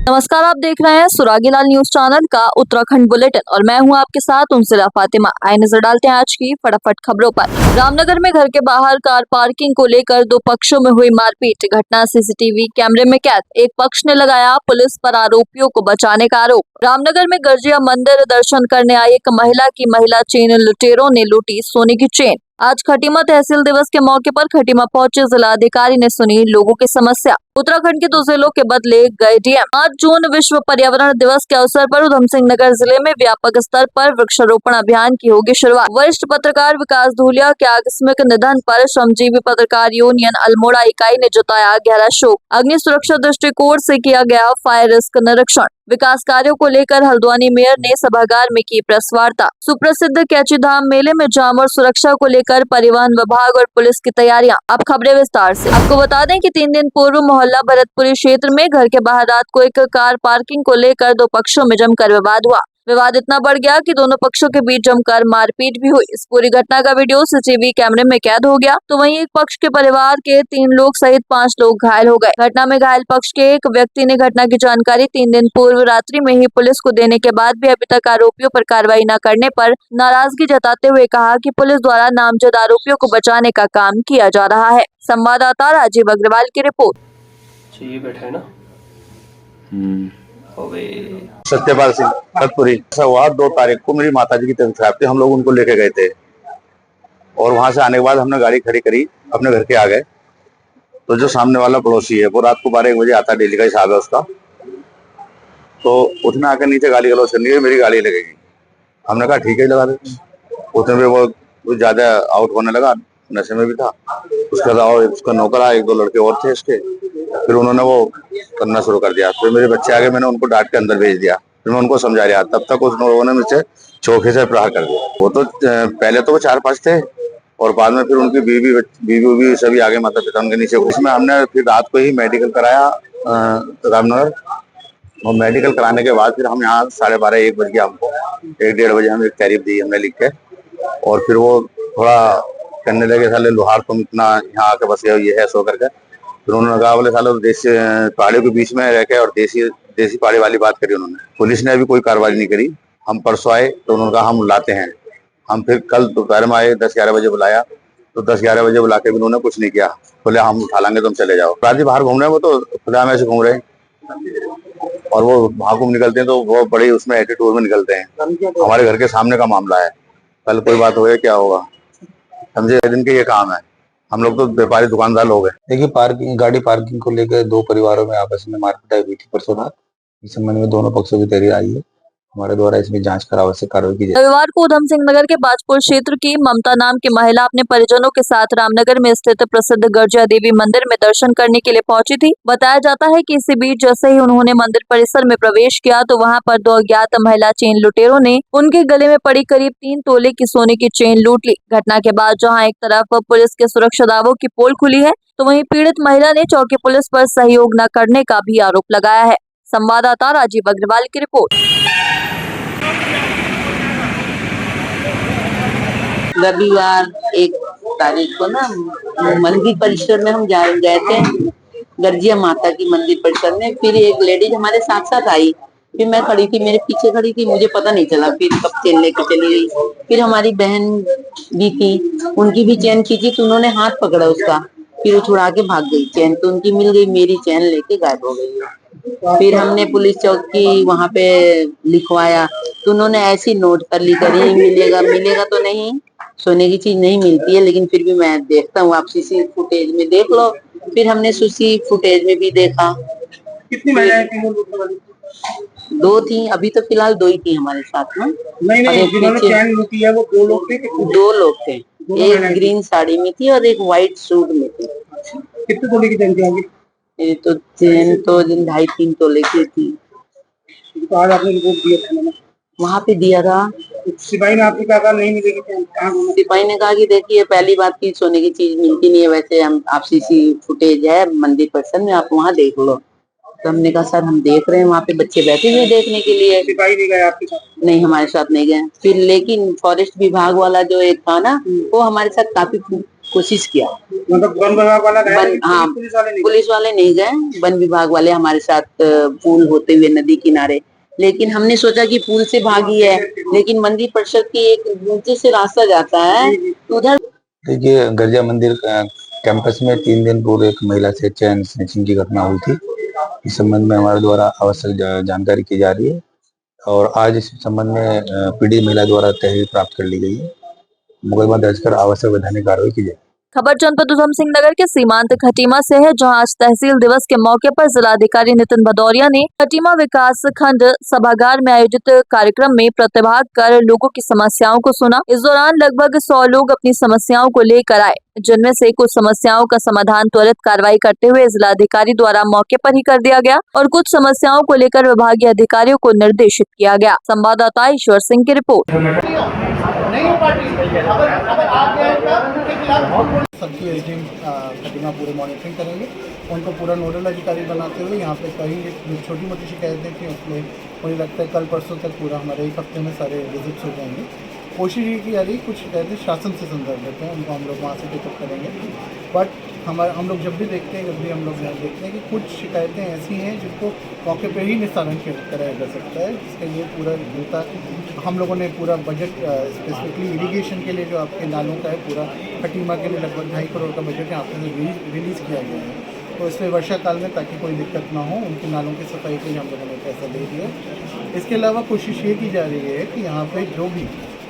नमस्कार, आप देख रहे हैं सुरागीलाल न्यूज चैनल का उत्तराखंड बुलेटिन और मैं हूं आपके साथ उनसिला फातिमा। आइए नजर डालते हैं आज की फटाफट खबरों पर। रामनगर में घर के बाहर कार पार्किंग को लेकर दो पक्षों में हुई मारपीट, घटना सीसीटीवी कैमरे में कैद। एक पक्ष ने लगाया पुलिस पर आरोपियों को बचाने का आरोप। रामनगर में गर्जिया मंदिर दर्शन करने आई एक महिला चेन लुटेरों ने लूटी सोने की चेन। आज खटीमा तहसील दिवस के मौके पर खटीमा पहुंचे जिलाधिकारी ने सुनी लोगों की समस्या। उत्तराखंड के 2 जिलों के बदले गए डीएम। 5 जून विश्व पर्यावरण दिवस के अवसर पर उधम सिंह नगर जिले में व्यापक स्तर पर वृक्षारोपण अभियान की होगी शुरुआत। वरिष्ठ पत्रकार विकास धूलिया के आकस्मिक निधन पर श्रमजीवी पत्रकार यूनियन अल्मोड़ा इकाई ने जताया गहरा शोक। अग्नि सुरक्षा दृष्टिकोण से किया गया फायर रिस्क निरीक्षण। विकास कार्यों को लेकर हल्द्वानी मेयर ने सभागार में की प्रेस वार्ता। सुप्रसिद्ध कैची धाम मेले में जाम और सुरक्षा को लेकर परिवहन विभाग और पुलिस की तैयारियां। अब खबरें विस्तार से। आपको बता दें कि 3 दिन पूर्व मोहल्ला भरतपुरी क्षेत्र में घर के बाहर रात को एक कार पार्किंग को लेकर 2 पक्षों में जमकर विवाद हुआ। विवाद इतना बढ़ गया कि दोनों पक्षों के बीच जमकर मारपीट भी हुई। इस पूरी घटना का वीडियो सीसीटीवी कैमरे में कैद हो गया। तो वहीं एक पक्ष के परिवार के 3 लोग सहित 5 लोग घायल हो गए। घटना में घायल पक्ष के एक व्यक्ति ने घटना की जानकारी 3 दिन पूर्व रात्रि में ही पुलिस को देने के बाद भी अभी तक आरोपियों पर कार्रवाई न करने पर नाराजगी जताते हुए कहा कि पुलिस द्वारा नामजद आरोपियों को बचाने का काम किया जा रहा है। संवाददाता राजीव अग्रवाल की रिपोर्ट। ये बैठा है ना। सत्यपाल सिंह भरतपुरी। ऐसा हुआ 2 तारीख को मेरी माताजी की तबीयत खराब थी, हम लोग उनको लेके गए थे और वहां से आने के बाद हमने गाड़ी खड़ी करी, अपने घर के आ गए। तो जो सामने वाला पड़ोसी है वो रात को 12-1 बजे आता, डेली का हिसाब है उसका। तो उसने आकर नीचे गाली गलौज करनी है, मेरी गाड़ी लगेगी। हमने कहा ठीक है लगा दे। उतने में वो ज्यादा आउट होने लगा, नशे में भी था। उसके अलावा उसका नौकर आया, 1-2 लड़के और थे इसके। फिर उन्होंने वो करना शुरू कर दिया। फिर मेरे बच्चे आगे, मैंने उनको डांट के अंदर भेज दिया। फिर मैं उनको समझा रहा, तब तक उन लोगों ने मुझसे चौके से प्रहार कर दिया। वो तो पहले तो वो 4-5 थे और बाद में फिर उनकी बीवी सभी आगे, माता पिता उनके नीचे। उसमें हमने फिर रात को ही मेडिकल कराया रामनगर, और मेडिकल कराने के बाद फिर हम यहाँ 12:30-1 बज गया हमको। 1-1:30 बजे हमें एक तारीफ दी हमने लिख के। और फिर वो थोड़ा करने लगे, साले लोहार तुम इतना यहाँ आके बस गए, ये है सो करके। फिर उन्होंने कहा बोले सालों देसी पहाड़ियों के बीच में रह के और देसी पहाड़ी वाली बात करी उन्होंने। पुलिस ने अभी कोई कार्रवाई नहीं करी। हम परसों आए तो उन्होंने कहा हम लाते हैं। हम फिर कल दोपहर में आए, 10-11 बजे बुलाया, तो 10-11 बजे बुला के भी उन्होंने कुछ नहीं किया। बोले हम उठा लेंगे, तुम चले जाओ। राजी बाहर घूम रहे हैं, वो तो खुदा में से घूम रहे हैं और वो बाहर घूम निकलते हैं तो वो बड़ी उसमें एटीट्यूड में निकलते हैं। हमारे घर के सामने का मामला है, कल कोई बात हो क्या होगा, समझे। दिन के ये काम है, हम लोग तो व्यापारी दुकानदार लोग हैं। देखिए, गाड़ी पार्किंग को लेकर 2 परिवारों में आपस में मारपीट हुई थी परसों रात। इस संबंध में दोनों पक्षों की तैयारी आई है। हमारे द्वारा इसमें जांच कर आवश्यक कार्रवाई की जाए। रविवार को उधम सिंह नगर के बाजपुर क्षेत्र की ममता नाम की महिला अपने परिजनों के साथ रामनगर में स्थित प्रसिद्ध गर्जिया देवी मंदिर में दर्शन करने के लिए पहुंची थी। बताया जाता है कि इसी बीच जैसे ही उन्होंने मंदिर परिसर में प्रवेश किया तो वहां पर 2 अज्ञात महिला चेन लुटेरों ने उनके गले में पड़ी करीब 3 तोले की सोने की चेन लूट ली। घटना के बाद जहाँ एक तरफ पुलिस के सुरक्षा दावों की पोल खुली है, तो वहीं पीड़ित महिला ने चौकी पुलिस पर सहयोग न करने का भी आरोप लगाया है। संवाददाता राजीव अग्रवाल की रिपोर्ट। रविवार 1 तारीख को ना मंदिर परिसर में हम गए थे, गर्जिया माता की मंदिर परिसर में। फिर एक लेडीज हमारे साथ साथ आई, फिर मैं खड़ी थी, मेरे पीछे खड़ी थी, मुझे पता नहीं चला फिर कब चेन लेके चली गई। फिर हमारी बहन भी थी, उनकी भी चेन खींची तो उन्होंने हाथ पकड़ा उसका, फिर वो छुड़ा के भाग गई। चेन तो उनकी मिल गई, मेरी चेन लेके गायब हो गई। फिर हमने पुलिस चौकी वहां पे लिखवाया तो उन्होंने ऐसी नोट कर ली, करी मिलेगा तो नहीं, सोने की चीज नहीं मिलती है। लेकिन फिर भी मैं देखता हूँ, आप सीसी फुटेज में देख लो। फिर हमने सीसी फुटेज में भी देखा। कितनी महिलाएं थी? 2 थी, अभी तो फिलहाल 2 ही थी हमारे साथ में। नहीं, जिन्होंने चैन लूटी है वो 2 लोग थे? 2 लोग थे, एक ग्रीन साड़ी में थी और एक व्हाइट सूट में थी। कितने तोले की चैन थी? ये तो चेन तो 2.5-3 तोले की थी। तो आज आपने रिपोर्ट दिया था? वहाँ पे दिया था। सिपाही ने आपको कहा नहीं मिलेगी चैन? सिपाही ने कहा कि देखिए, पहली बात की सोने की चीज मिलती नहीं है, वैसे हम आप सीसी फुटेज है मंदिर परिसर में, आप वहाँ देख लो। तो हमने कहा सर हम देख रहे हैं, वहाँ पे बच्चे बैठे हुए देखने के लिए। सिपाही नहीं गए आपके साथ? नहीं, हमारे साथ नहीं गए। फिर लेकिन फॉरेस्ट विभाग वाला जो एक था ना, वो हमारे साथ काफी कोशिश किया। मतलब वन विभाग वाला गया वन, लेकिन हाँ, पुलिस वाले नहीं गए। पुलिस वाले नहीं गए, वन विभाग वाले हमारे साथ पुल होते हुए नदी किनारे, लेकिन हमने सोचा कि पुल से भागी है, लेकिन मंदिर परिषद की एक नीचे से रास्ता जाता है, तो उधर देखिए, गर्जिया मंदिर कैंपस में 3 दिन पूर्व एक महिला से चैन स्नैचिंग की घटना हुई थी। इस संबंध में हमारे द्वारा आवश्यक जानकारी की जा रही है और आज इस संबंध में पीड़ित महिला द्वारा तहरीर प्राप्त कर ली गई है। मुकदमा दर्ज कर आवश्यक वैधानिक कार्रवाई की जाएगी। खबर जनपद उधम सिंह नगर के सीमांत खटीमा से है, जहां आज तहसील दिवस के मौके पर जिलाधिकारी नितिन भदौरिया ने खटीमा विकास खंड सभागार में आयोजित कार्यक्रम में प्रतिभाग कर लोगों की समस्याओं को सुना। इस दौरान लगभग 100 लोग अपनी समस्याओं को लेकर आए, जिनमें से कुछ समस्याओं का समाधान त्वरित कार्रवाई करते हुए जिलाधिकारी द्वारा मौके पर ही कर दिया गया और कुछ समस्याओं को लेकर विभागीय अधिकारियों को निर्देशित किया गया। संवाददाता ईश्वर सिंह की रिपोर्ट। सबकी एसडीएम खटीमा पूरे मॉनिटरिंग करेंगे, उनको पूरा नोडल अधिकारी बनाते हुए यहाँ पे कई जो छोटी मोटी शिकायतें थी उसमें मुझे लगता है कल परसों तक पूरा हमारे 1 हफ्ते में सारे विजिट्स हो जाएंगे। कोशिश ये की जा रही है, कुछ शिकायतें शासन से संदर्भ लेते हैं, उनको हम लोग वहाँ से पिकअप करेंगे। बट हम लोग जब भी देखते हैं, जब भी हम लोग यहाँ देखते हैं कि कुछ शिकायतें ऐसी हैं जिनको मौके पर ही निस्तारण कराया जा सकता है, जिसके लिए पूरा जनता हम लोगों ने पूरा बजट स्पेसिफिकली इरिगेशन के लिए जो आपके नालों का है पूरा खटीमा के लिए लगभग 2.5 करोड़ का बजट यहाँ पे रिलीज़ किया गया है। तो इसमें वर्षा काल में ताकि कोई दिक्कत ना हो, उनके नालों की सफाई के लिए हम लोगों ने पैसा दे दिया। इसके अलावा कोशिश ये की जा रही है कि यहाँ पे जो भी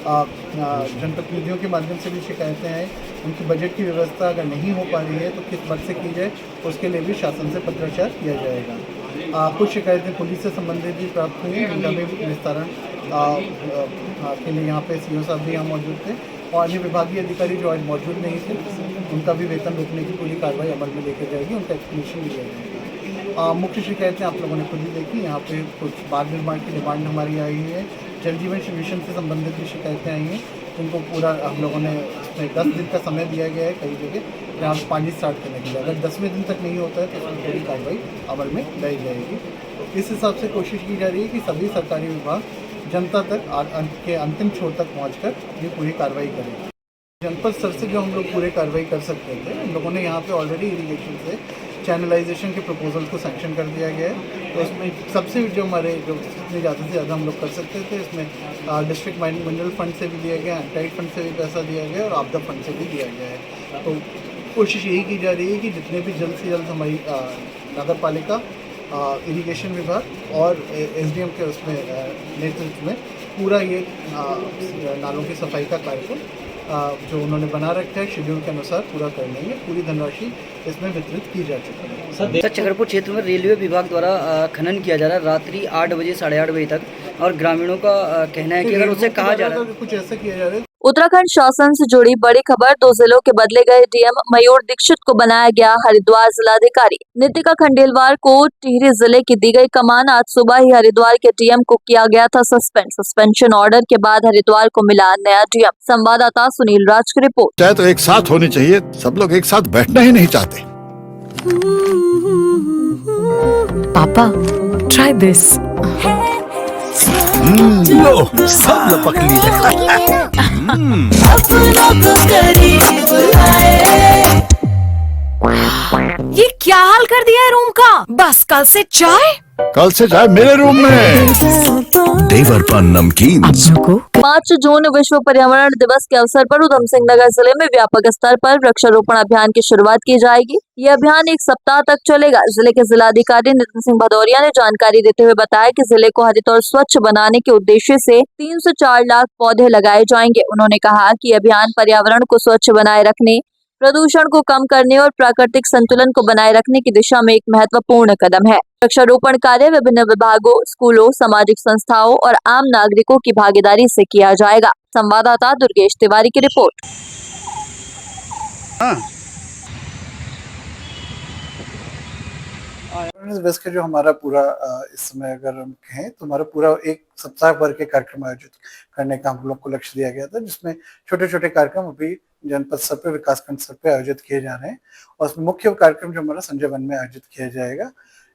जनप्रतिनिधियों के माध्यम से भी शिकायतें हैं, उनकी बजट की व्यवस्था अगर नहीं हो पा रही है तो किस मद से की जाए, उसके लिए भी शासन से पत्राचार किया जाएगा। कुछ शिकायतें पुलिस से संबंधित भी प्राप्त हुई हैं, उनका भी निस्तारण के लिए यहाँ पे सीओ साहब भी यहाँ मौजूद थे और अन्य विभागीय अधिकारी जो आज मौजूद नहीं थे, उनका भी वेतन रोकने की पूरी कार्रवाई अमल में लेकर जाएगी, उनका एक्सप्लेनेशन दिया जाएगा। मुख्य शिकायतें आप लोगों ने खुद ही देखी, यहाँ पे कुछ बाल निर्माण की डिमांड हमारी आई हुई है, जल जीवन मिशन से संबंधित भी शिकायतें आई हैं, उनको पूरा हम लोगों ने उसमें 10 दिन का समय दिया गया है कई जगह जहाँ पानी स्टार्ट करने के लिए। अगर 10वें दिन तक नहीं होता है तो उसमें पूरी कार्रवाई अमल में लाई जाएगी। तो इस हिसाब से कोशिश की जा रही है कि सभी सरकारी विभाग जनता तक के अंतिम छोर तक पहुँच ये पूरी कार्रवाई करें। जनपद स्तर से जो हम लोग पूरे कार्रवाई कर सकते थे, हम लोगों ने यहाँ पे ऑलरेडी इरिगेशन से चैनलाइजेशन के प्रपोजल को सैंक्शन कर दिया गया है। तो इसमें सबसे जो हमारे जो जितने ज़्यादा से ज़्यादा हम लोग कर सकते थे, इसमें डिस्ट्रिक्ट मिनरल फंड से भी दिया गया, एंटाइड फंड से भी पैसा दिया गया और आपदा फंड से भी दिया गया है। तो कोशिश यही की जा रही है कि जितने भी जल्द से जल्द हमारी नगर पालिका, इरिगेशन विभाग और एसडीएम के उसमें नेतृत्व में पूरा ये नालों की सफाई का कार्यक्रम जो उन्होंने बना रखा है शेड्यूल के अनुसार पूरा कर लेंगे। पूरी धनराशि इसमें वितरित की जा चुकी है। सर, छतरपुर क्षेत्र में रेलवे विभाग द्वारा खनन किया जा रहा है रात्रि 8 बजे 8:30 बजे तक, और ग्रामीणों का कहना है कि अगर उससे कहा जा रहा है कुछ ऐसा किया जा रहा है। उत्तराखंड शासन से जुड़ी बड़ी खबर। 2 जिलों के बदले गए डीएम मयूर दीक्षित को बनाया गया हरिद्वार जिलाधिकारी। नितिका खंडेलवाल को टिहरी जिले की दी गई कमान। आज सुबह ही हरिद्वार के डीएम को किया गया था सस्पेंड। सस्पेंशन ऑर्डर के बाद हरिद्वार को मिला नया डीएम। संवाददाता सुनील राज की रिपोर्ट। चाहे तो एक साथ होनी चाहिए, सब लोग एक साथ बैठना ही नहीं चाहते। पापा, try this. लो, सब लपक लिए। ये क्या हाल कर दिया है रूम का? बस कल से चाय कल से चाय मेरे रूम में। देवर पान नमकीन। 5 जून विश्व पर्यावरण दिवस के अवसर पर उधम सिंह नगर जिले में व्यापक स्तर पर वृक्षारोपण अभियान की शुरुआत की जाएगी। यह अभियान 1 सप्ताह तक चलेगा। जिले के जिलाधिकारी नितिन सिंह भदौरिया ने जानकारी देते हुए बताया कि जिले को हरित और स्वच्छ बनाने के उद्देश्य से 3 से 4 लाख पौधे लगाए जाएंगे। उन्होंने कहा कि अभियान पर्यावरण को स्वच्छ बनाए रखने, प्रदूषण को कम करने और प्राकृतिक संतुलन को बनाए रखने की दिशा में एक महत्वपूर्ण कदम है। वृक्षारोपण कार्य विभिन्न विभागों, स्कूलों, सामाजिक संस्थाओं और आम नागरिकों की भागीदारी से किया जाएगा। संवाददाता दुर्गेश तिवारी की रिपोर्ट। दिवस का जो हमारा पूरा इस समय अगर हम कहें तो हमारा पूरा 1 सप्ताह भर के कार्यक्रम आयोजित करने का हम लोग को लक्ष्य दिया गया था, जिसमें छोटे छोटे कार्यक्रम अभी जनपद स्तर पे, विकासखंड स्तर पे आयोजित किए जा रहे हैं और उसमें मुख्य कार्यक्रम जो हमारा संजय वन में आयोजित किया जाएगा।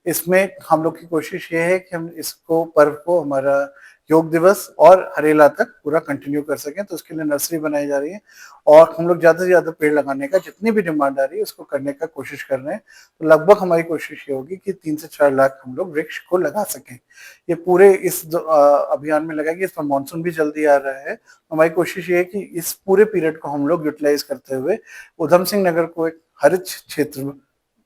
इसमें हम लोग की कोशिश ये है कि हम इसको पर्व को हमारा योग दिवस और हरेला तक पूरा कंटिन्यू कर सकें। तो उसके लिए नर्सरी बनाई जा रही है और हम लोग ज़्यादा से ज़्यादा पेड़ लगाने का, जितनी भी डिमांड आ रही है उसको करने का कोशिश कर रहे हैं। तो लगभग हमारी कोशिश ये होगी कि 3 से 4 लाख हम लोग वृक्ष को लगा सकें। ये पूरे इस अभियान में लगाएंगे। इस पर मानसून भी जल्दी आ रहा है। हमारी कोशिश ये है कि इस पूरे पीरियड को हम लोग यूटिलाइज करते हुए उधम सिंह नगर को एक हरित क्षेत्र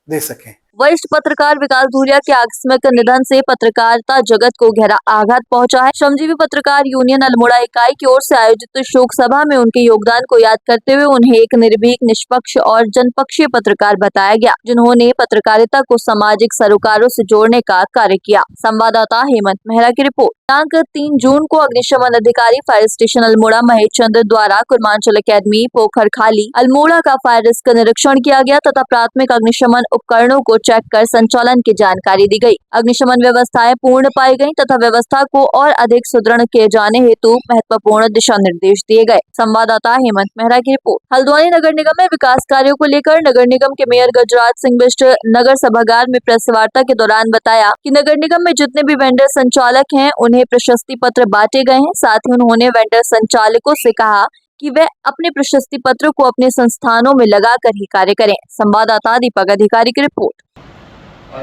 दे सकें। वरिष्ठ पत्रकार विकास धूरिया के आकस्मिक निधन से पत्रकारिता जगत को गहरा आघात पहुंचा है। श्रमजीवी पत्रकार यूनियन अल्मोड़ा इकाई की ओर से आयोजित शोक सभा में उनके योगदान को याद करते हुए उन्हें एक निर्भीक, निष्पक्ष और जनपक्षीय पत्रकार बताया गया, जिन्होंने पत्रकारिता को सामाजिक सरोकारों से जोड़ने का कार्य किया। संवाददाता हेमंत मेहरा की रिपोर्ट। दिनांक 3 जून को अग्निशमन अधिकारी फायर स्टेशन अल्मोड़ा महेश चंद्र द्वारा कुर्मांचल अकेडमी पोखर खाली अल्मोड़ा का फायर रिस्क निरीक्षण किया गया तथा प्राथमिक अग्निशमन उपकरणों को चेक कर संचालन की जानकारी दी गई। अग्निशमन व्यवस्थाएं पूर्ण पाई गयी तथा व्यवस्था को और अधिक सुदृढ़ किए जाने हेतु महत्वपूर्ण दिशा निर्देश दिए गए। संवाददाता हेमंत मेहरा की रिपोर्ट। हल्द्वानी नगर निगम में विकास कार्यों को लेकर नगर निगम के मेयर गजराज सिंह बिष्ट नगर सभागार में प्रेस वार्ता के दौरान बताया कि नगर निगम में जितने भी वेंडर संचालक हैं उन्हें प्रशस्ति पत्र बांटे गए हैं। साथ ही उन्होंने वेंडर संचालकों से कहा कि वे अपने प्रशस्ति पत्र को अपने संस्थानों में लगाकर ही कार्य करें। संवाददाता दीपक अधिकारी की रिपोर्ट।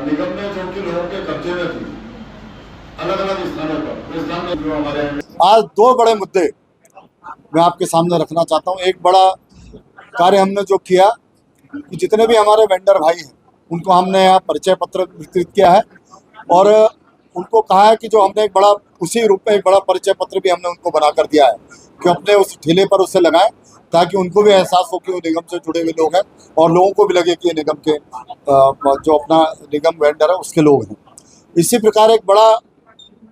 निगम में जो कि लोगों के कब्जे में थी अलग अलग स्थानों पर, इस स्थान में जो हमारे आज 2 बड़े मुद्दे मैं आपके सामने रखना चाहता हूं। एक बड़ा कार्य हमने जो किया कि जितने भी हमारे वेंडर भाई हैं उनको हमने यहाँ परिचय पत्र वितरित किया है और उनको कहा है कि जो हमने एक बड़ा उसी रूप में एक बड़ा परिचय पत्र भी हमने उनको बना कर दिया है कि अपने उस ठेले पर उसे लगाएं ताकि उनको भी एहसास हो कि वो निगम से जुड़े हुए लोग हैं और लोगों को भी लगे कि ये निगम के जो अपना निगम वेंडर है उसके लोग हैं। इसी प्रकार एक बड़ा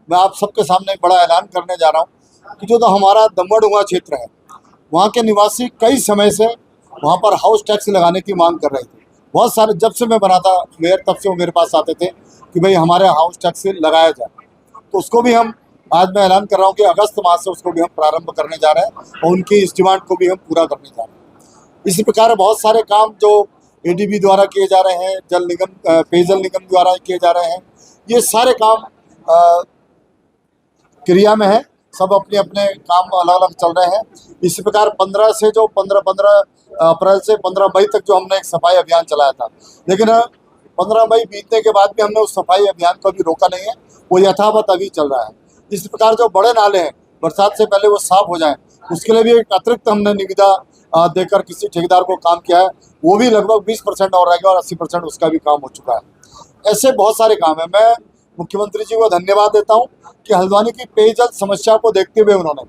मैं आप सबके सामने एक बड़ा ऐलान करने जा रहा हूँ कि जो हमारा दमड़ुआ क्षेत्र है वहाँ के निवासी कई समय से वहाँ पर हाउस टैक्स लगाने की मांग कर रहे थे। बहुत सारे जब से मैं बना था मेयर तब से वो मेरे पास आते थे कि भाई हमारे हाउस टैक्स लगाया जाए। तो उसको भी हम आज मैं ऐलान कर रहा हूँ कि अगस्त माह से उसको भी हम प्रारंभ करने जा रहे हैं और उनकी इस डिमांड को भी हम पूरा करने जा रहे हैं। इसी प्रकार बहुत सारे काम जो एडीबी द्वारा किए जा रहे हैं, जल निगम पेयजल निगम द्वारा किए जा रहे हैं, ये सारे काम क्रिया में है। सब अपने अपने काम अलग अलग चल रहे हैं। इसी प्रकार 15 अप्रैल से 15 मई तक जो हमने एक सफाई अभियान चलाया था, लेकिन 15 मई बीतने के बाद भी हमने उस सफाई अभियान को अभी रोका नहीं है, वो यथावत अभी चल रहा है। इस प्रकार जो बड़े नाले हैं बरसात से पहले वो साफ हो जाएं, उसके लिए भी एक अतिरिक्त हमने निविदा देकर किसी ठेकेदार को काम किया है। वो भी लगभग 20% और रहेगा और 80% उसका भी काम हो चुका है। ऐसे बहुत सारे काम हैं। मैं मुख्यमंत्री जी को धन्यवाद देता हूं कि हल्द्वानी की पेयजल समस्या को देखते हुए उन्होंने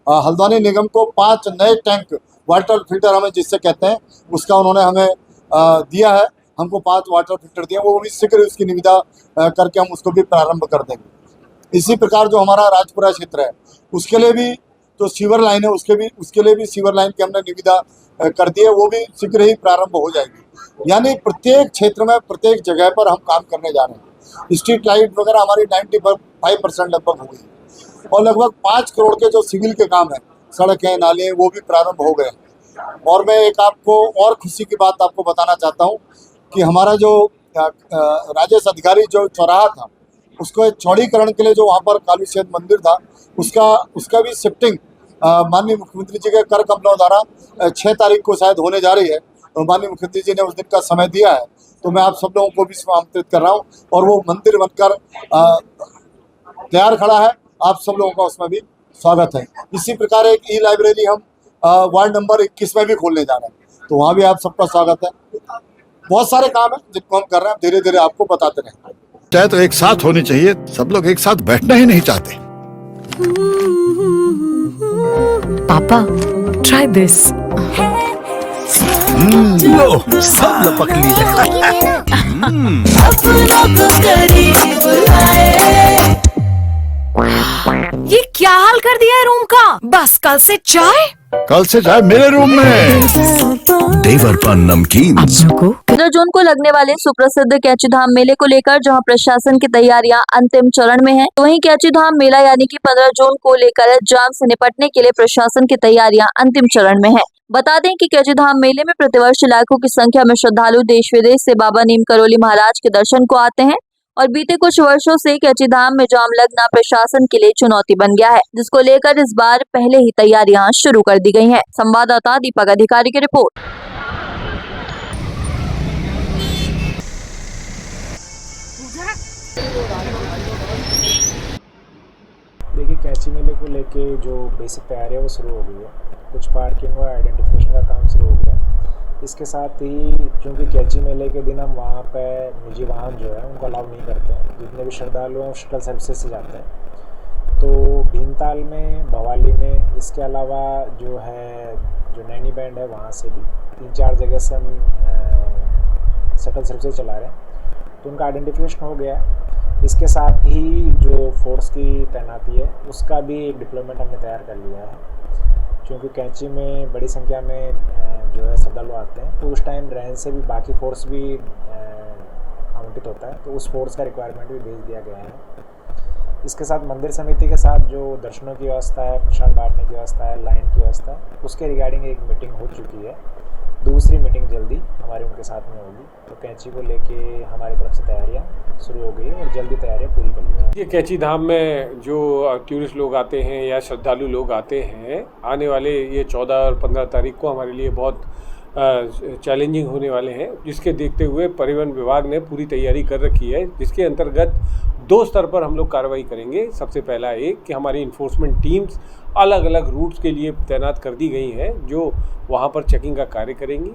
हल्द्वानी निगम को 5 नए टैंक वाटर फिल्टर हमें जिससे कहते हैं उसका उन्होंने हमें दिया है। हमको 5 वाटर फिल्टर दिए, वो भी शीघ्र उसकी निविदा करके हम उसको भी प्रारंभ कर देंगे। इसी प्रकार जो हमारा राजपुरा क्षेत्र है उसके लिए भी जो सीवर लाइन है उसके लिए भी सीवर लाइन की हमने निविदा कर दी है, वो भी शीघ्र ही प्रारंभ हो जाएगी। यानी प्रत्येक क्षेत्र में प्रत्येक जगह पर हम काम करने जा रहे हैं। स्ट्रीट लाइट वगैरह हमारी 95% लगभग हो गई और लगभग 5 करोड़ के जो सिविल के काम है, सड़क है, नाले हैं, वो भी प्रारंभ हो गए। और मैं एक आपको और खुशी की बात आपको बताना चाहता हूँ कि हमारा जो राजेश अधिकारी जो चौराहा था उसको चौड़ीकरण के लिए जो वहाँ पर कालू सैद मंदिर था उसका भी शिफ्टिंग माननीय मुख्यमंत्री जी के कर कमलों द्वारा 6 तारीख को शायद होने जा रही है और माननीय मुख्यमंत्री जी ने उस दिन का समय दिया है। तो मैं आप सब लोगों को भी इसमें आमंत्रित कर रहा हूँ और वो मंदिर बनकर तैयार खड़ा है। आप सब लोगों का उसमें भी स्वागत है। इसी प्रकार एक ई लाइब्रेरी हम वार्ड नंबर 21 में भी खोलने जा रहे हैं, तो वहाँ भी आप सबका स्वागत है। बहुत सारे काम है जिनको हम कर रहे हैं, धीरे धीरे आपको बताते रहेंगे। चाहे तो एक साथ होनी चाहिए, सब लोग एक साथ बैठना ही नहीं चाहते। पापा ट्राई दिस। लो सब लपक लिए। ये क्या हाल कर दिया है रूम का? बस कल से चाय कल से चाय मेरे रूम में। देवर पान नमकीन। 15 जून को लगने वाले सुप्रसिद्ध कैची धाम मेले को लेकर जहां प्रशासन की तैयारियां अंतिम चरण में हैं, तो वहीं कैची धाम मेला यानी कि 15 जून को लेकर जाम से निपटने के लिए प्रशासन की तैयारियां अंतिम चरण में हैं। बता दें कि कैची धाम मेले में प्रतिवर्ष लाखों की संख्या में श्रद्धालु देश विदेश से बाबा नीम करोली महाराज के दर्शन को आते हैं और बीते कुछ वर्षों से कैची धाम में जाम लगना प्रशासन के लिए चुनौती बन गया है, जिसको लेकर इस बार पहले ही तैयारियां शुरू कर दी गई हैं। संवाददाता दीपक अधिकारी की रिपोर्ट। देखिए, कैंची मेले को लेके जो बेसिक तैयारी है वो शुरू हो गई है। कुछ पार्किंग और आइडेंटिफिकेशन का काम शुरू हो गया है। इसके साथ ही क्योंकि कैंची मेले के दिन हम वहाँ पे निजी वाहन जो है उनको अलाउ नहीं करते हैं। जितने भी श्रद्धालु हैं वो शटल सर्विसेज से जाते हैं। तो भीमताल में, भवाली में, इसके अलावा जो है जो नैनी बैंड है वहाँ से भी 3-4 जगह से हम शटल सर्विसेज चला रहे हैं। तो उनका आइडेंटिफिकेशन हो गया है। इसके साथ ही जो फोर्स की तैनाती है उसका भी एक डिप्लॉयमेंट हमने तैयार कर लिया है। क्योंकि कैंची में बड़ी संख्या में जो है श्रद्धालु आते हैं, तो उस टाइम रैन से भी बाकी फोर्स भी आवंटित होता है, तो उस फोर्स का रिक्वायरमेंट भी भेज दिया गया है। इसके साथ मंदिर समिति के साथ जो दर्शनों की व्यवस्था है, प्रसाद बांटने की व्यवस्था है, लाइन की व्यवस्था है, उसके रिगार्डिंग एक मीटिंग हो चुकी है। दूसरी मीटिंग जल्दी हमारी उनके साथ में होगी। तो कैंची को लेके हमारी तरफ से तैयारियां शुरू हो गई और जल्दी तैयारियां पूरी कर ली। ये कैंची धाम में जो टूरिस्ट लोग आते हैं या श्रद्धालु लोग आते हैं, आने वाले ये 14 और 15 तारीख को हमारे लिए बहुत चैलेंजिंग होने वाले हैं, जिसके देखते हुए परिवहन विभाग ने पूरी तैयारी कर रखी है, जिसके अंतर्गत 2 स्तर पर हम लोग कार्रवाई करेंगे। सबसे पहला एक कि हमारी इन्फोर्समेंट टीम्स अलग अलग रूट्स के लिए तैनात कर दी गई हैं, जो वहाँ पर चेकिंग का कार्य करेंगी।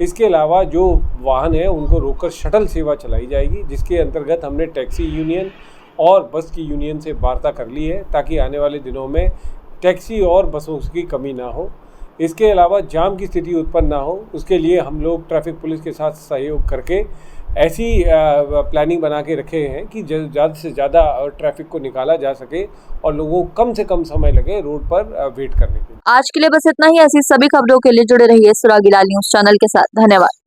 इसके अलावा जो वाहन है उनको रोककर शटल सेवा चलाई जाएगी, जिसके अंतर्गत हमने टैक्सी यूनियन और बस की यूनियन से वार्ता कर ली है, ताकि आने वाले दिनों में टैक्सी और बसों की कमी ना हो। इसके अलावा जाम की स्थिति उत्पन्न ना हो, उसके लिए हम लोग ट्रैफिक पुलिस के साथ सहयोग करके ऐसी प्लानिंग बना के रखे हैं कि ज़्यादा से ज़्यादा ट्रैफिक को निकाला जा सके और लोगों को कम से कम समय लगे रोड पर वेट करने के लिए। आज के लिए बस इतना ही। ऐसी सभी खबरों के लिए जुड़े रहिए सुरागीलाल न्यूज़ चैनल के साथ। धन्यवाद।